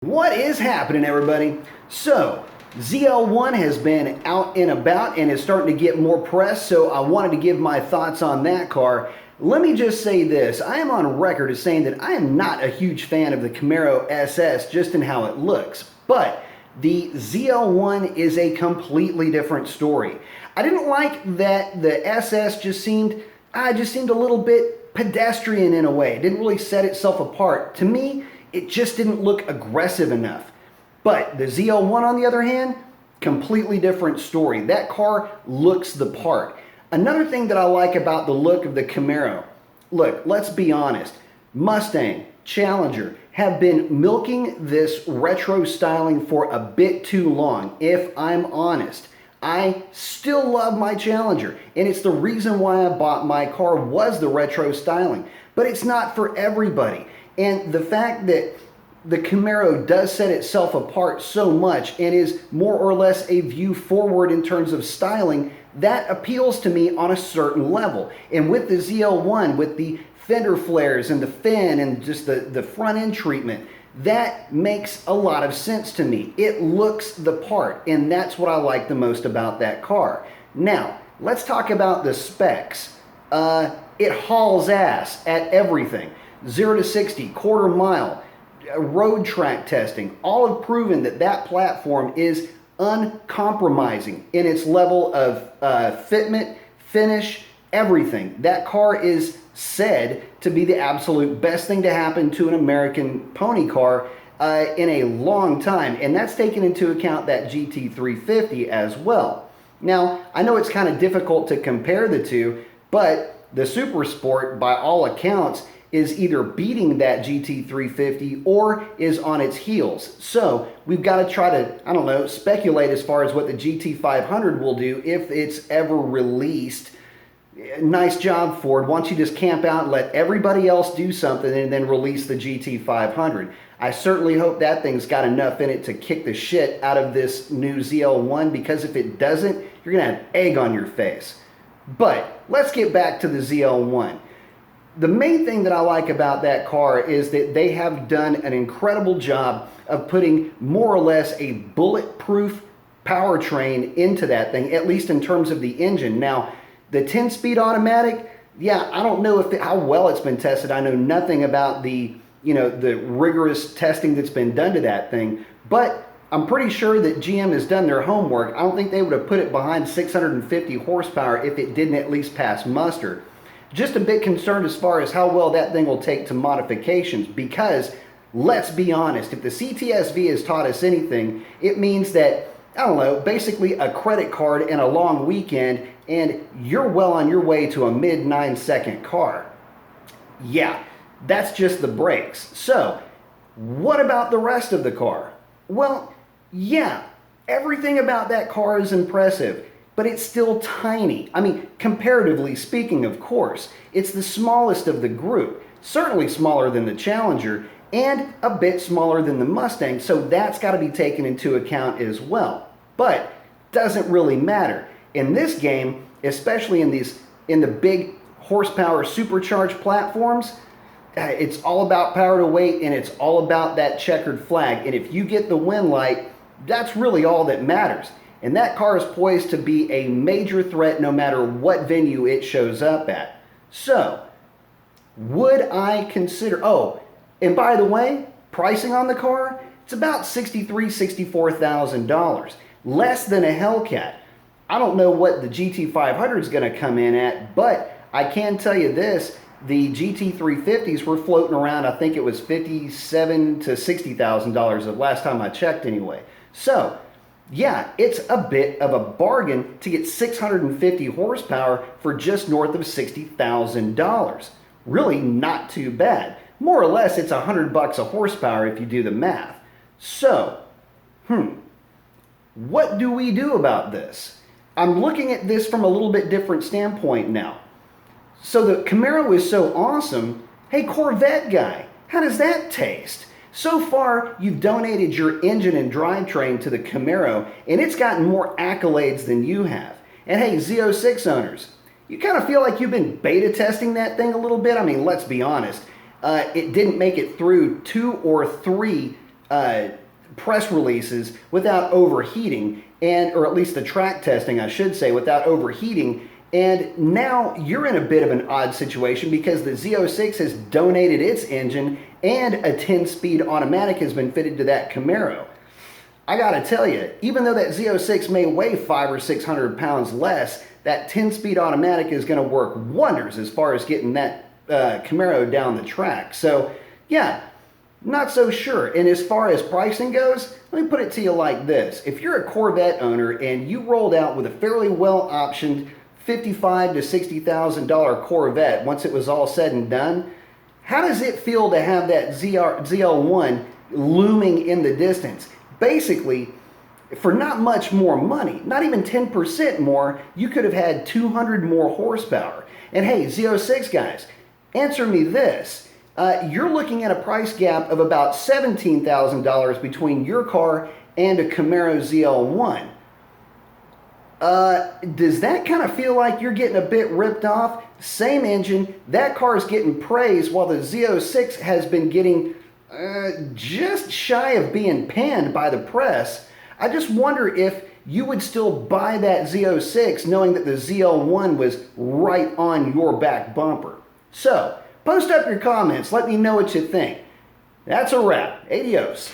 What is happening, everybody? So, ZL1 has been out and about and is starting to get more press, so I wanted to give my thoughts on that car. Let me just say this. I am on record as saying that I am not a huge fan of the Camaro SS just in how it looks, but the ZL1 is a completely different story. I didn't like that the SS just seemed a little bit pedestrian in a way. It didn't really set itself apart. To me, it just didn't look aggressive enough. But the ZL1, on the other hand, completely different story. That car looks the part. Another thing that I like about the look of the Camaro, look, let's be honest, Mustang, Challenger have been milking this retro styling for a bit too long, if I'm honest. I still love my Challenger, and it's the reason why I bought my car was the retro styling. But it's not for everybody. And the fact that the Camaro does set itself apart so much and is more or less a view forward in terms of styling, that appeals to me on a certain level. And with the ZL1, with the fender flares and the fin and just the front end treatment, that makes a lot of sense to me. It looks the part, and that's what I like the most about that car. Now, let's talk about the specs. It hauls ass at everything. 0 to 60, quarter mile, road track testing, all have proven that that platform is uncompromising in its level of fitment, finish, everything. That car is said to be the absolute best thing to happen to an American pony car in a long time, and that's taken into account that GT350 as well. Now, I know it's kind of difficult to compare the two, but the Super Sport, by all accounts, is either beating that GT350 or is on its heels. So we've got to try to, I don't know, speculate as far as what the GT500 will do if it's ever released. Nice job, Ford. Why don't you just camp out and let everybody else do something and then release the GT500? I certainly hope that thing's got enough in it to kick the shit out of this new ZL1, because if it doesn't, you're going to have egg on your face. But let's get back to the ZL1. The main thing that I like about that car is that they have done an incredible job of putting more or less a bulletproof powertrain into that thing, at least in terms of the engine. Now, the 10-speed automatic, yeah, I don't know how well it's been tested. I know nothing about the rigorous testing that's been done to that thing, but I'm pretty sure that GM has done their homework. I don't think they would have put it behind 650 horsepower if it didn't at least pass muster. Just a bit concerned as far as how well that thing will take to modifications, because let's be honest, if the CTSV has taught us anything, it means that, I don't know, basically a credit card and a long weekend and you're well on your way to a mid 9-second car. Yeah, that's just the brakes. So, what about the rest of the car? Well, yeah, everything about that car is impressive, but it's still tiny. I mean, comparatively speaking, of course. It's the smallest of the group, certainly smaller than the Challenger, and a bit smaller than the Mustang, so that's got to be taken into account as well. But doesn't really matter. In this game, especially in the big horsepower supercharged platforms, it's all about power to weight, and it's all about that checkered flag. And if you get the win light, that's really all that matters. And that car is poised to be a major threat no matter what venue it shows up at. So, would I consider, oh, and by the way, pricing on the car, it's about $63,000, $64,000. Less than a Hellcat. I don't know what the GT500 is going to come in at, but I can tell you this, the GT350s were floating around, I think it was $57,000 to $60,000 the last time I checked anyway. So, yeah, it's a bit of a bargain to get 650 horsepower for just north of $60,000. Really not too bad. More or less, it's $100 a horsepower if you do the math. So, what do we do about this? I'm looking at this from a little bit different standpoint now. So the Camaro is so awesome. Hey, Corvette guy, how does that taste? So far, you've donated your engine and drivetrain to the Camaro, and it's gotten more accolades than you have. And hey, Z06 owners, you kind of feel like you've been beta testing that thing a little bit? I mean, let's be honest. It didn't make it through 2 or 3 press releases without overheating, or at least the track testing, I should say, without overheating. And now you're in a bit of an odd situation because the Z06 has donated its engine and a 10-speed automatic has been fitted to that Camaro. I gotta tell you, even though that Z06 may weigh 500 or 600 pounds less, that 10-speed automatic is gonna work wonders as far as getting that Camaro down the track. So yeah, not so sure. And as far as pricing goes, let me put it to you like this. If you're a Corvette owner and you rolled out with a fairly well optioned $55,000 to $60,000 Corvette once it was all said and done, how does it feel to have that ZL1 looming in the distance? Basically, for not much more money, not even 10% more, you could have had 200 more horsepower. And hey, Z06 guys, answer me this. You're looking at a price gap of about $17,000 between your car and a Camaro ZL1. Does that kind of feel like you're getting a bit ripped off? Same engine, that car's getting praised while the Z06 has been getting just shy of being panned by the press. I just wonder if you would still buy that Z06 knowing that the ZL1 was right on your back bumper. So, post up your comments, let me know what you think. That's a wrap. Adios.